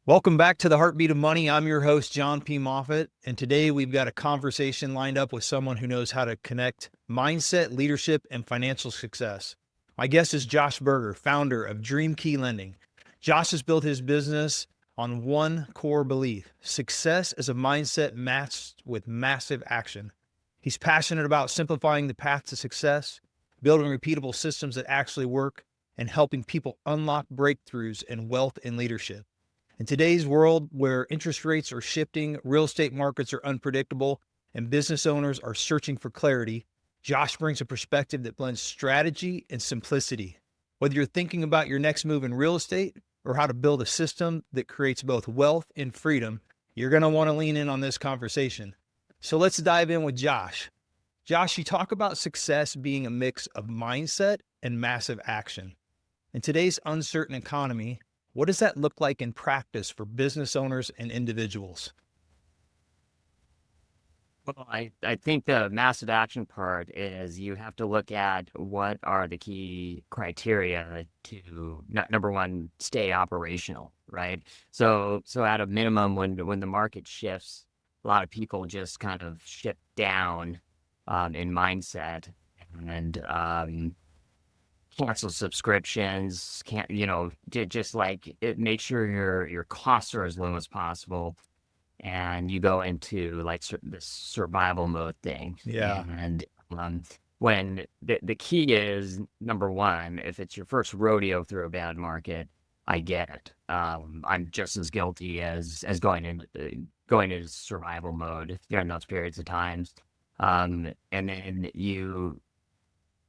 Welcome back to the Heartbeat of Money. I'm your host, Jon P. Moffitt, and today we've got a conversation lined up with someone who knows how to connect mindset, leadership, and financial success. My guest is Josh Berger, founder of Dream Key Lending. Josh has built his business on one core belief: success is a mindset matched with massive action. He's passionate about simplifying the path to success, building repeatable systems that actually work, and helping people unlock breakthroughs in wealth and leadership. In today's world where interest rates are shifting, real estate markets are unpredictable, and business owners are searching for clarity, Josh brings a perspective that blends strategy and simplicity. Whether you're thinking about your next move in real estate or how to build a system that creates both wealth and freedom, you're going to want to lean in on this conversation. So let's dive in with Josh. Josh, you talk about success being a mix of mindset and massive action. In today's uncertain economy, what does that look like in practice for business owners and individuals? Well, I think the massive action part is you have to look at what are the key criteria to number one, stay operational, right? So at a minimum, when the market shifts, a lot of people just kind of shift down in mindset and cancel subscriptions, can't just like make sure your costs are as low as possible, and you go into like this survival mode thing. Yeah. And when the key is number one, if it's your first rodeo through a bad market, I get it. I'm just as guilty as going into survival mode during those periods of times. And then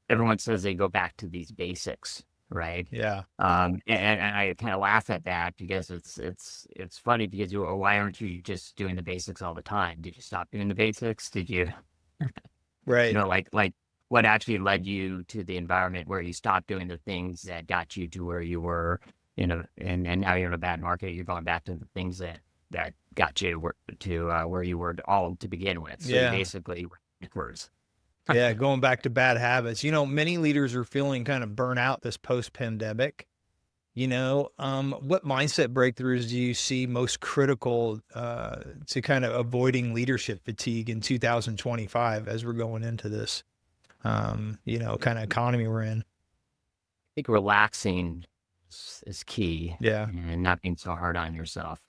everyone says they go back to these basics, right? Yeah. And I kind of laugh at that because it's funny because why aren't you just doing the basics all the time? Did you stop doing the basics? Did you, Right. like what actually led you to the environment where you stopped doing the things that got you to where you were, and now you're in a bad market. You're going back to the things that got you to where you were all to begin with. So you Yeah. basically went backwards. Yeah. Going back to bad habits. Many leaders are feeling kind of burnout this post pandemic. What mindset breakthroughs do you see most critical to kind of avoiding leadership fatigue in 2025 as we're going into this, kind of economy we're in? Think relaxing is key, Yeah. and not being so hard on yourself.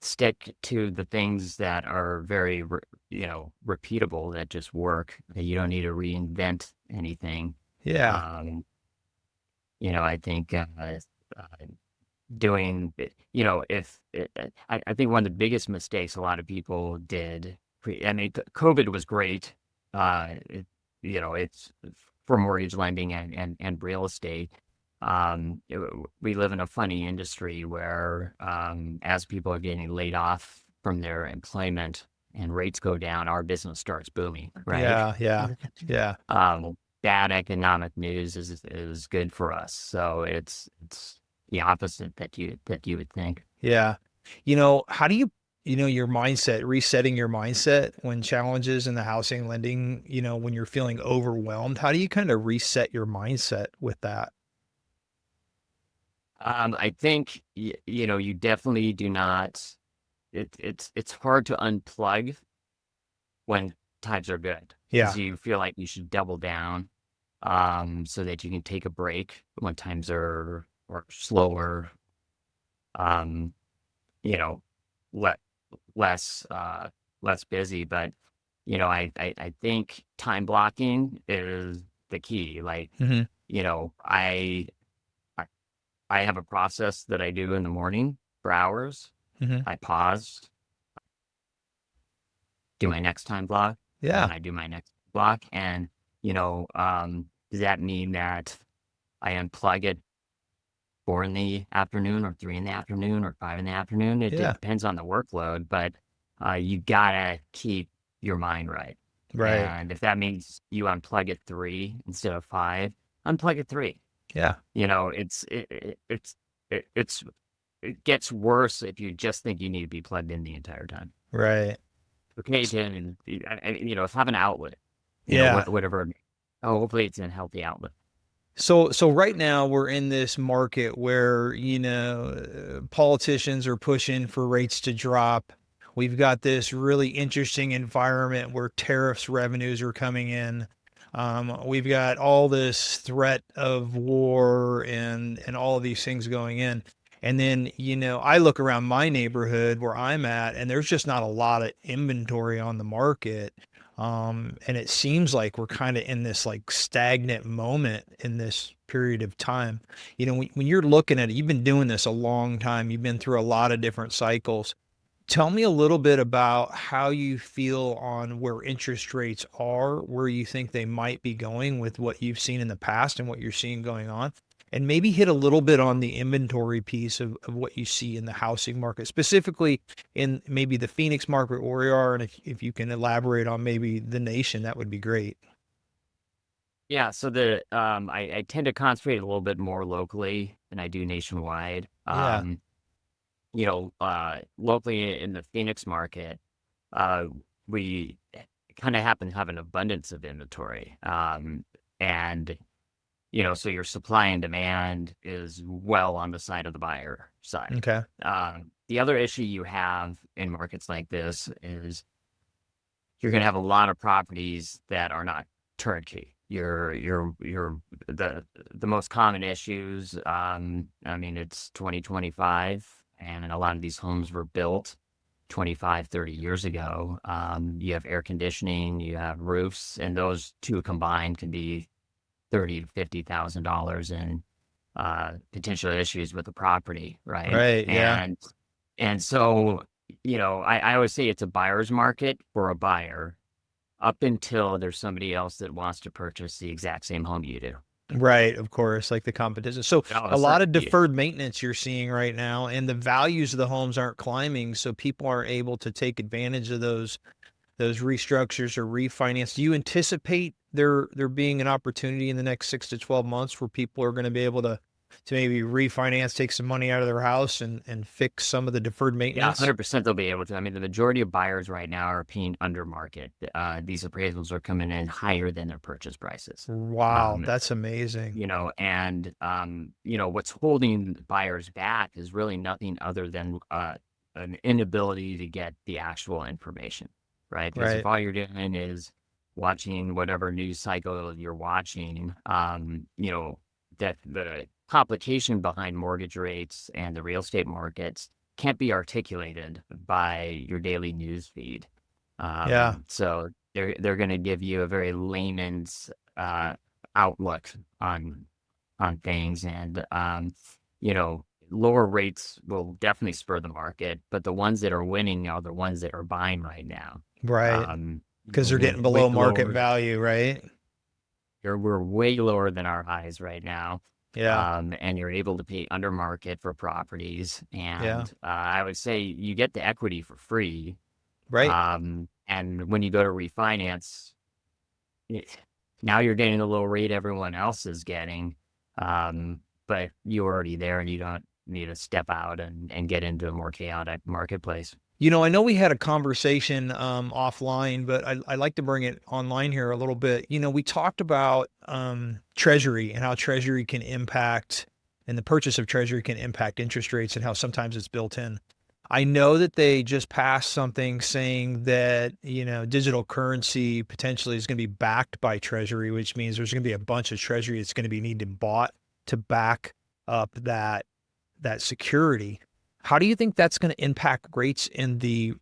Stick to the things that are very, repeatable, that just work. That you don't need to reinvent anything. Yeah. Um, I think doing, if I think one of the biggest mistakes a lot of people did. I mean, COVID was great. It's for mortgage lending and real estate. We live in a funny industry where, as people are getting laid off from their employment and rates go down, our business starts booming, right? Yeah. Yeah. Yeah. Bad economic news is good for us. So it's the opposite that you would think. Yeah. How do your mindset, resetting your mindset when challenges in the housing lending, when you're feeling overwhelmed, how do you kind of reset your mindset with that? I think you definitely do not. It's hard to unplug when times are good Yeah. because you feel like you should double down, so that you can take a break when times are or slower, um, you know, le less less busy. But I think time blocking is the key. Like, Hmm. you know, I I I have a process that I do in the morning for hours. Hmm. I pause, do my next time block, and Yeah. then I do my next block. And, does that mean that I unplug at 4 in the afternoon or 3 in the afternoon or 5 in the afternoon? It Yeah. depends on the workload, but you gotta keep your mind right. Right. And if that means you unplug at 3 instead of 5, unplug at 3. Yeah. You know, it's it, it, it's it, it's it gets worse if you just think you need to be plugged in the entire time. Right. Okay, then, have an outlet, Yeah. whatever. Oh, hopefully it's a healthy outlet. So right now we're in this market where, politicians are pushing for rates to drop. We've got this really interesting environment where tariffs revenues are coming in. We've got all this threat of war and all of these things going in. And then, I look around my neighborhood where I'm at, and there's just not a lot of inventory on the market. And it seems like we're kind of in this like stagnant moment in this period of time. When you're looking at it, you've been doing this a long time. You've been through a lot of different cycles. Tell me a little bit about how you feel on where interest rates are, where you think they might be going with what you've seen in the past and what you're seeing going on, and maybe hit a little bit on the inventory piece of what you see in the housing market, specifically in maybe the Phoenix market where we are. And if you can elaborate on maybe the nation, that would be great. Yeah, so I tend to concentrate a little bit more locally than I do nationwide. Yeah. Locally in the Phoenix market, uh, we kind of happen to have an abundance of inventory. And so your supply and demand is well on the side of the buyer side. Okay. The other issue you have in markets like this is you're going to have a lot of properties that are not turnkey. The most common issues. I mean, it's 2025, and a lot of these homes were built 25, 30 years ago. You have air conditioning, you have roofs, and those two combined can be $30,000 to $50,000 in potential issues with the property, right? Right. Yeah. And so, I always say it's a buyer's market for a buyer up until there's somebody else that wants to purchase the exact same home you do. Right, of course, like the competition. So All of a a lot sudden, of deferred maintenance you're seeing right now, and the values of the homes aren't climbing, so people aren't able to take advantage of those restructures or refinance. Do you anticipate there being an opportunity in the next 6 to 12 months where people are going to be able to maybe refinance, take some money out of their house and fix some of the deferred yeah, maintenance? 100% they'll be able to. I mean, the majority of buyers right now are paying under market. These appraisals are coming in higher than their purchase prices. Wow, Um, that's amazing. what's holding buyers back is really nothing other than an inability to get the actual information, right? Because if Right. all you're doing is watching whatever news cycle you're watching, that the complication behind mortgage rates and the real estate markets can't be articulated by your daily news feed. Yeah. So they're going to give you a very layman's outlook on things, and lower rates will definitely spur the market, but the ones that are winning are the ones that are buying right now. Right. Um, Because they're way, getting way below market lower. value, right? We're way lower than our highs right now. Yeah. And you're able to pay under market for properties. Yeah. And I would say you get the equity for free. Right. And when you go to refinance, it, now you're getting the low rate everyone else is getting. But you're already there and you don't need to step out and get into a more chaotic marketplace. I know we had a conversation offline, but I like to bring it online here a little bit. We talked about Treasury and how Treasury can impact, and the purchase of Treasury can impact interest rates and how sometimes it's built in. I know that they just passed something saying that, digital currency potentially is going to be backed by Treasury, which means there's going to be a bunch of Treasury that's going to be needed bought to back up that security. How do you think that's going to impact rates in the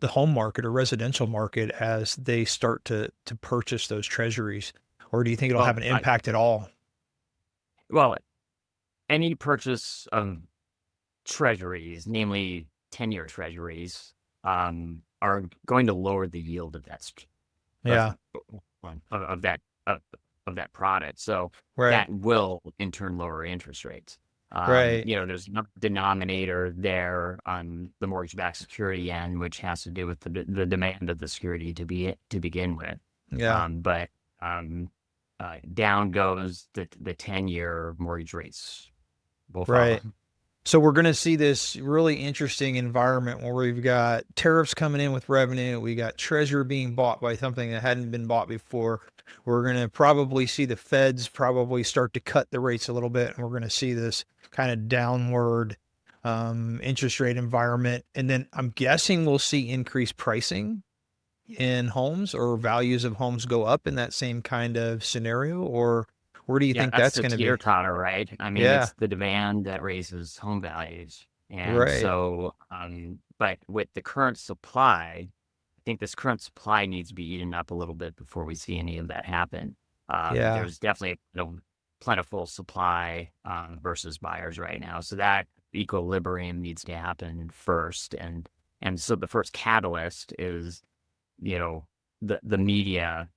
home market or residential market as they start to purchase those treasuries? Or do you think it'll Well, have an impact at all? well, any purchase of treasuries, namely 10-year treasuries, are going to lower the yield of of, Yeah, of that of that product. So right, that will in turn lower interest rates. right. There's no denominator there on the mortgage-backed security end, which has to do with the demand of the security to begin with. Yeah, But down goes the 10-year mortgage rates will follow. right. So we're going to see this really interesting environment where we've got tariffs coming in with revenue. We got treasury being bought by something that hadn't been bought before. We're going to probably see the feds probably start to cut the rates a little bit. And we're going to see this kind of downward interest rate environment. And then I'm guessing we'll see increased pricing in homes, or values of homes go up in that same kind of scenario, or where do you Yeah, think that's that's the going to be? teeter-totter, right? I mean, Yeah, it's the demand that raises home values. And right. so, but with the current supply, I think this current supply needs to be eaten up a little bit before we see any of that happen. Yeah. There's definitely a plentiful supply versus buyers right now. So that equilibrium needs to happen first. And so the first catalyst is, you know, the media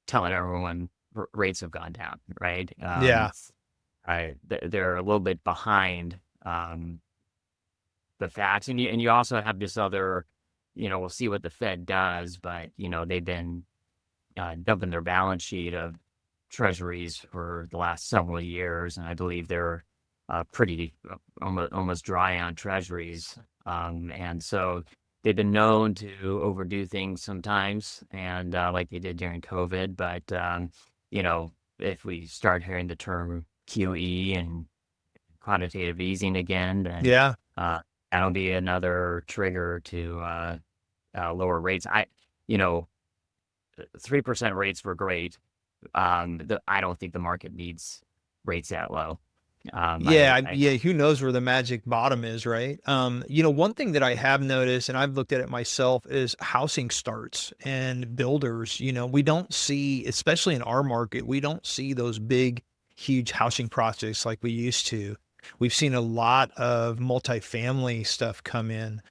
telling everyone rates have gone down, right? Yeah. They're a little bit behind the facts, and you also have this other, we'll see what the Fed does, but they've been dumping their balance sheet of treasuries for the last several years, and I believe they're pretty almost dry on treasuries, and so they've been known to overdo things sometimes, and like they did during COVID. But if we start hearing the term QE and quantitative easing again, then Yeah. uh, that'll be another trigger to lower rates. You know, 3% rates were great. I don't think the market needs rates that low. Yeah, who knows where the magic bottom is, right? One thing that I have noticed, and I've looked at it myself, is housing starts and builders. We don't see, especially in our market, we don't see those big, huge housing projects like we used to. We've seen a lot of multifamily stuff come in.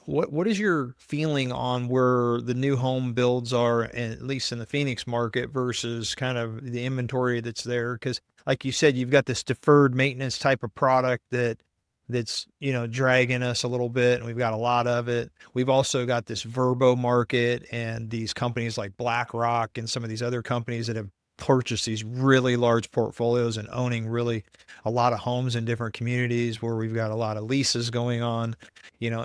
What is your feeling on where the new home builds are, at least in the Phoenix market, versus kind of the inventory that's there? Because like you said, you've got this deferred maintenance type of product that's dragging us a little bit, and we've got a lot of it. We've also got this Verbo market and these companies like BlackRock and some of these other companies that have purchased these really large portfolios and owning really a lot of homes in different communities where we've got a lot of leases going on.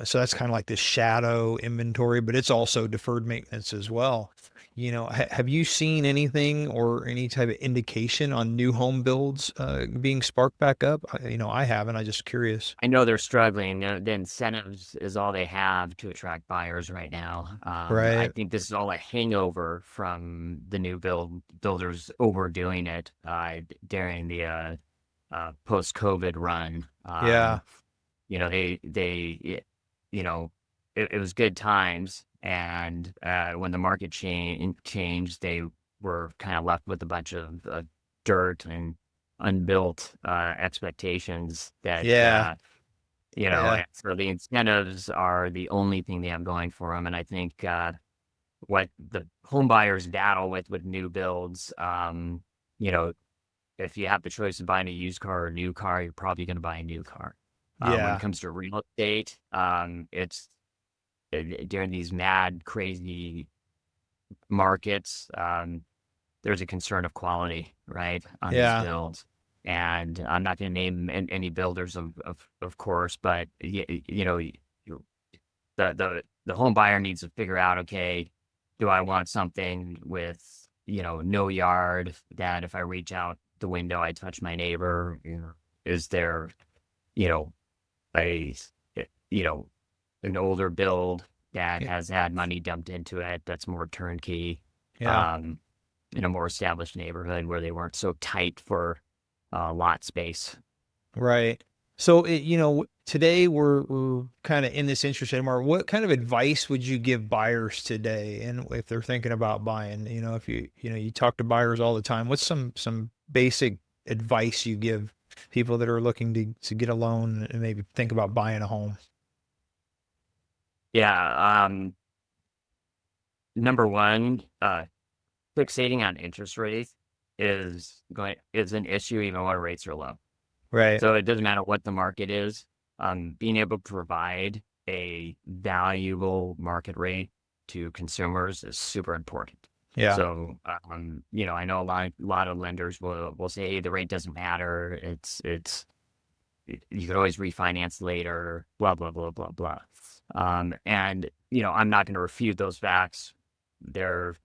So that's kind of like this shadow inventory, but it's also deferred maintenance as well. Have you seen anything or any type of indication on new home builds being sparked back up? I haven't. I just curious. I know they're struggling. The incentives is all they have to attract buyers right now. I Right. think this is all a hangover from the new builders overdoing it during the post-COVID run. Yeah. It was good times, and when the market changed, they were kind of left with a bunch of dirt and unbuilt expectations that Yeah. Yeah. so the incentives are the only thing they have going for them. And I think what the home buyers battle with new builds, you know, if you have the choice of buying a used car or a new car, you're probably going to buy a new car. When it Yeah. comes to real estate, it's during these mad, crazy markets, there's a concern of quality, right, on these Yeah. builds. And I'm not going to name any builders, of course, but the home buyer needs to figure out, okay, do I want something with no yard, that if I reach out the window I touch my neighbor? Is there you know a you know an older build that Yeah. has had money dumped into it, that's more turnkey, Yeah. um, in a more established neighborhood where they weren't so tight for lot space. Right. So, today we're kind of in this interest rate market. What kind of advice would you give buyers today? And if they're thinking about buying, if you talk to buyers all the time, what's some basic advice you give people that are looking to get a loan and maybe think about buying a home? Yeah. Number one, fixating on interest rates is an issue even when rates are low. Right. So it doesn't matter what the market is. Being able to provide a valuable market rate to consumers is super important. Yeah. So, I know a lot of lenders will say, hey, the rate doesn't matter. It's you could always refinance later, blah, blah, blah, blah, blah. And, I'm not going to refute those facts. There's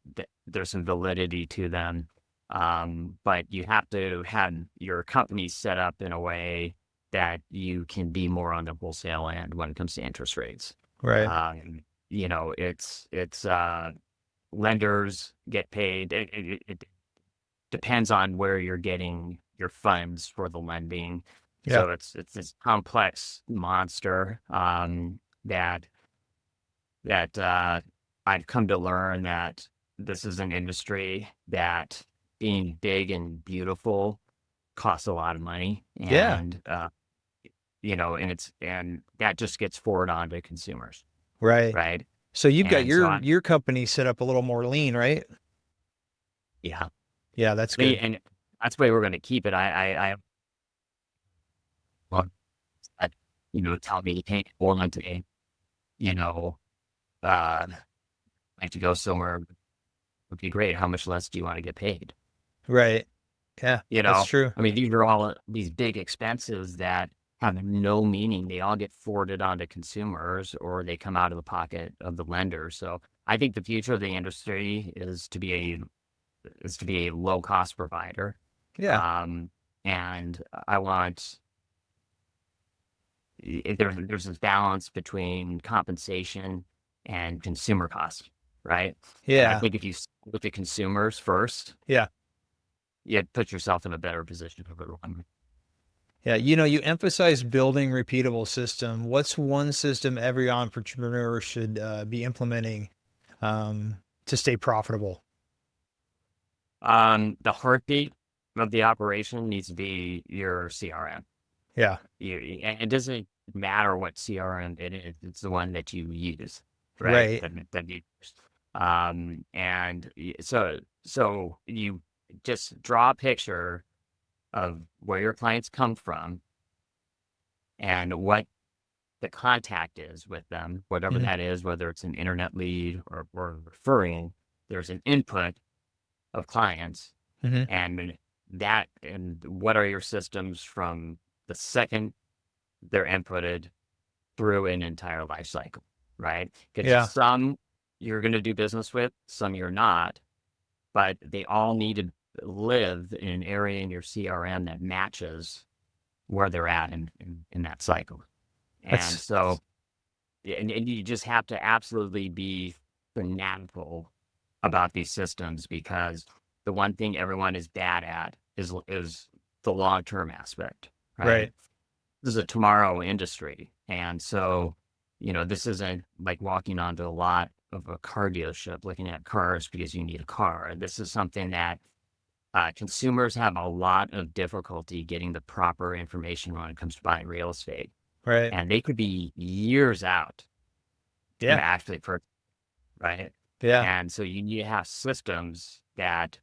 some validity to them. But you have to have your company set up in a way that you can be more on the wholesale end when it comes to interest rates. Right. It's lenders get paid. It depends on where you're getting your funds for the lending. Yeah. So it's this complex monster that I've come to learn that this is an industry that being big and beautiful costs a lot of money, Yeah. and that just gets forward on to consumers, Right. right? So you've got And so your company set up a little more lean, right? yeah, Yeah, that's good. and that's the way we're going to keep it. Well, I, tell me, hey, or today, you know, uh, like to go somewhere would be great. How much less do you want to get paid? Right. Yeah, that's true. I mean, these are all these big expenses that have no meaning. They all get forwarded onto consumers or they come out of the pocket of the lender. So I think the future of the industry is to be a low cost provider. Yeah. Um, and I want there's this balance between compensation and consumer costs, right? And I Yeah. think if you look at consumers first, Yeah. you put yourself in a better position over the long run. Yeah. You emphasize building repeatable system. What's one system every entrepreneur should be implementing to stay profitable? The heartbeat of the operation needs to be your CRM. Yeah. And it doesn't matter what CRM it is; it's the one that you use, right? Right. That you use. So you just draw a picture of where your clients come from and what the contact is with them, whatever Hmm. that is, whether it's an internet lead or referring. There's an input of clients, Hmm. and what are your systems from the second they're inputted through an entire life cycle, right? Because Yeah. some you're going to do business with, some you're not, but they all need to live in an area in your CRM that matches where they're at in that cycle. And That's so, and you just have to absolutely be fanatical about these systems because the one thing everyone is bad at is the long-term aspect, right? right. This is a tomorrow industry. And so, this isn't like walking onto a lot of a car dealership looking at cars because you need a car. This is something that consumers have a lot of difficulty getting the proper information when it comes to buying real estate. Right. And they could be years out to Yeah. actually purchase, right? Yeah. And so you need to have systems that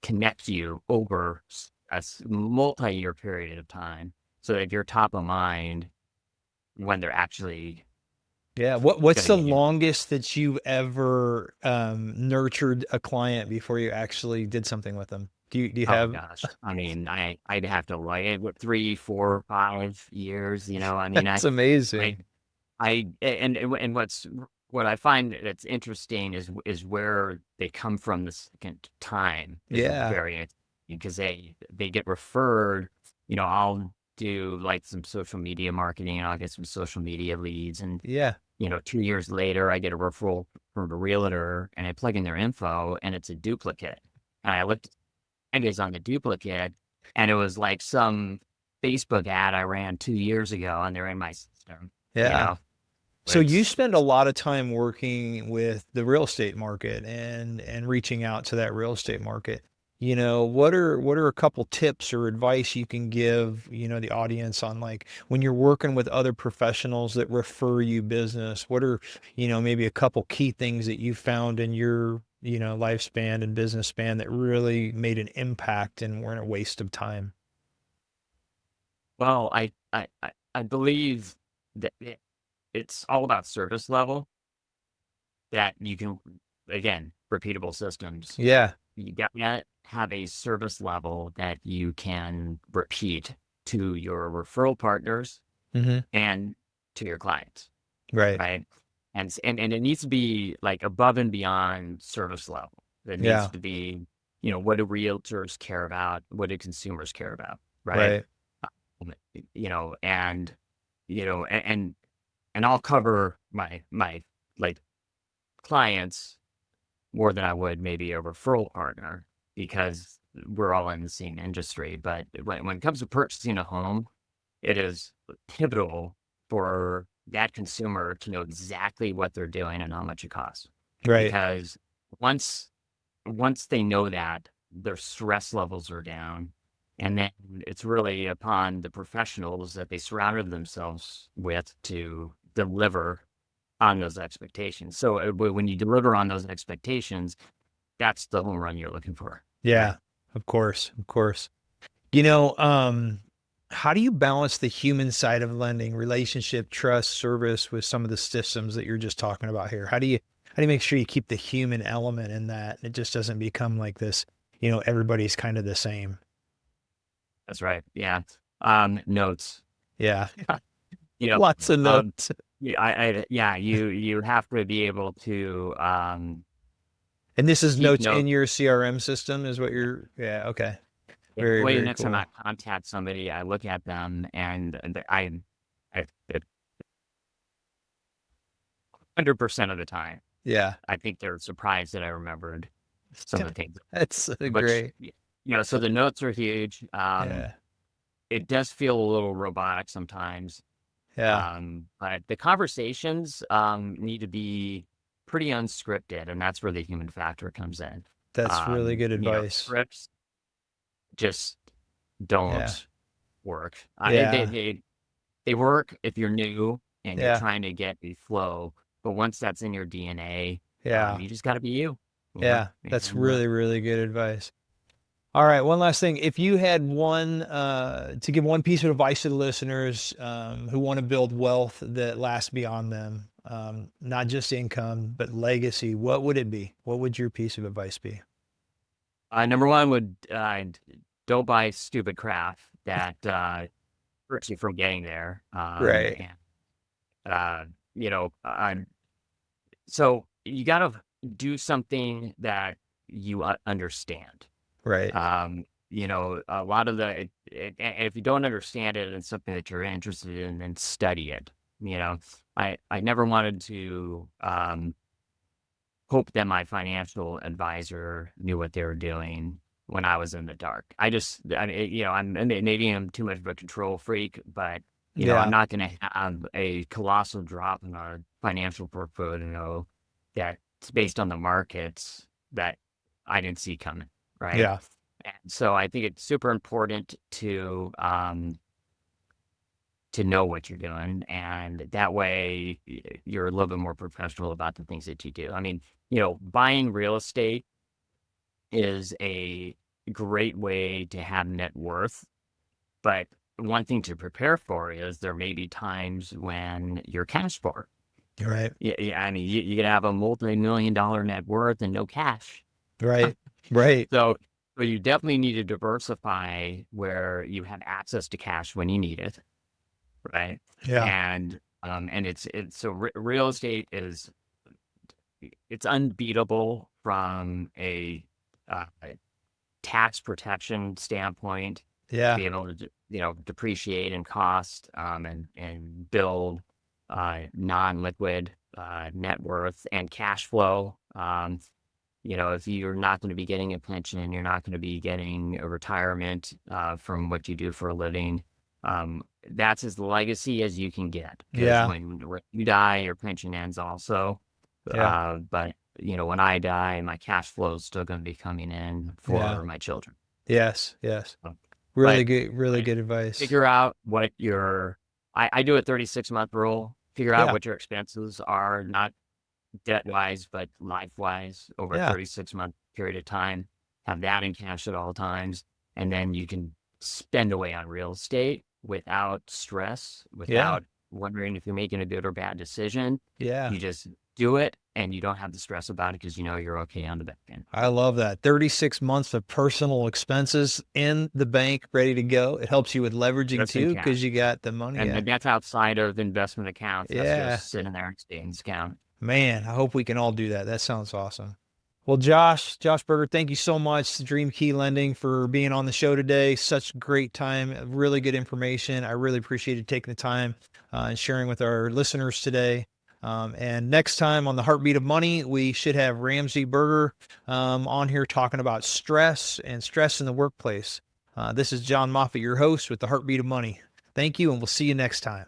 connect you over a multi-year period of time so that you're top of mind when they're actually Yeah. What's going to the get in. longest that you've ever nurtured a client before you actually did something with them? Do you Oh have gosh. I mean, I'd have to like it, what, 3, 4, 5 years, I mean, that's I, amazing. what I find that's interesting is where they come from the second time is Yeah. very because they get referred, I'll do like some social media marketing and I'll get some social media leads and Yeah. 2 years later I get a referral from a realtor and I plug in their info and it's a duplicate. And I looked and it's on the duplicate and it was like some Facebook ad I ran 2 years ago and they're in my system, you Yeah. know. So you It's spend a lot of time working with the real estate market and reaching out to that real estate market. What are a couple tips or advice you can give, the audience on like when you're working with other professionals that refer you business, what are, maybe a couple key things that you found in your, lifespan and business span that really made an impact and weren't a waste of time? well, I believe that it's all about service level that you can again, repeatable systems. Yeah. You got to have a service level that you can repeat to your referral partners Mm-hmm. and to your clients, Right. right? And it needs to be like above and beyond service level. It needs Yeah. to be, what do realtors care about? What do consumers care about, right? Right. You know, and you know, and I'll cover my like clients more than I would maybe a referral partner because we're all in the same industry. But when it comes to purchasing a home, it is pivotal for that consumer to know exactly what they're doing and how much it costs. Right. Because once once they know that, their stress levels are down. And then it's really upon the professionals that they surrounded themselves with to deliver on those expectations. So when you deliver on those expectations, that's the home run you're looking for, right? Yeah. Of course. Of course. You know, how do you balance the human side of lending, relationship, trust, service with some of the systems that you're just talking about here? How do you make sure you keep the human element in that? It just doesn't become like this, everybody's kind of the same. That's right. Yeah. Notes. Yeah. You know, Lots of um, notes. yeah, you have to be able to And this is keep notes notes. in your CRM system is what yeah. Okay. Yeah, Very, way very next time cool. I contact somebody, I look at them and I 100% of the time, Yeah. I think they're surprised that I remembered some of the things. That's Which, great. so the notes are huge. Yeah. It does feel a little robotic sometimes. Yeah. But the conversations need to be pretty unscripted, and that's where the human factor comes in. That's really good advice. Scripts just Yeah. don't work. Yeah. They work if you're new and you're Yeah. trying to get a flow, but once that's in your DNA, Yeah. you just got to be you, Yeah. That's and really, really good advice. All right, one last thing. If you had to give one piece of advice to the listeners who want to build wealth that lasts beyond them, not just income, but legacy, what would it be? What would your piece of advice be? number one would don't buy stupid crap that hurts you from getting there. Right, And you know, so you got to do something that you understand. right. A lot of if you don't understand it and it's something that you're interested in, then study it. I never wanted to hope that my financial advisor knew what they were doing when I was in the dark. Maybe I'm too much of a control freak, but I'm Yeah, not going to have a colossal drop in our financial portfolio that's based on the markets that I didn't see coming, right? yeah, And so I think it's super important to know what you're doing, and that way you're a little bit more professional about the things that you do. I mean, buying real estate is a great way to have net worth, but one thing to prepare for is there may be times when you're cash poor. you're right, Yeah, yeah, I mean, you could have a multi-million-dollar net worth and no cash. right, right. So, so you definitely need to diversify where you have access to cash when you need it, right? Yeah, And it's so real estate it's unbeatable from a tax protection standpoint to yeah, be able to depreciate and cost and build non-liquid net worth and cash flow. If you're not going to be getting a pension, you're not going to be getting a retirement from what you do for a living. That's as legacy as you can get because yeah, when you die, your pension ends also. yeah, But when I die, my cash flow is still going to be coming in yeah. for my children. Yes, yes. So, but Really but good advice. figure out what I do a 36-month rule. Figure out Yeah, what your expenses are, not debt wise, but life wise over a yeah, 36-month period of time. Have that in cash at all times. And then you can spend away on real estate without stress, yeah, without wondering if you're making a good or bad decision. yeah. You just do it and you don't have to stress about it because you know you're okay on the back end. I love that. 36 months of personal expenses in the bank ready to go. It helps you with leveraging Just in too cash. because you got the money. And Yeah. that's outside of investment accounts. That's Yeah. just sitting there in savings account. Man, I hope we can all do that. That sounds awesome. Well, Josh Berger, thank you so much, Dream Key Lending, for being on the show today. Such great time, really good information. I really appreciate you taking the time and sharing with our listeners today. And next time on the Heartbeat of Money, we should have Ramsey Berger on here talking about stress and stress in the workplace. This is Jon Moffitt, your host with the Heartbeat of Money. Thank you, and we'll see you next time.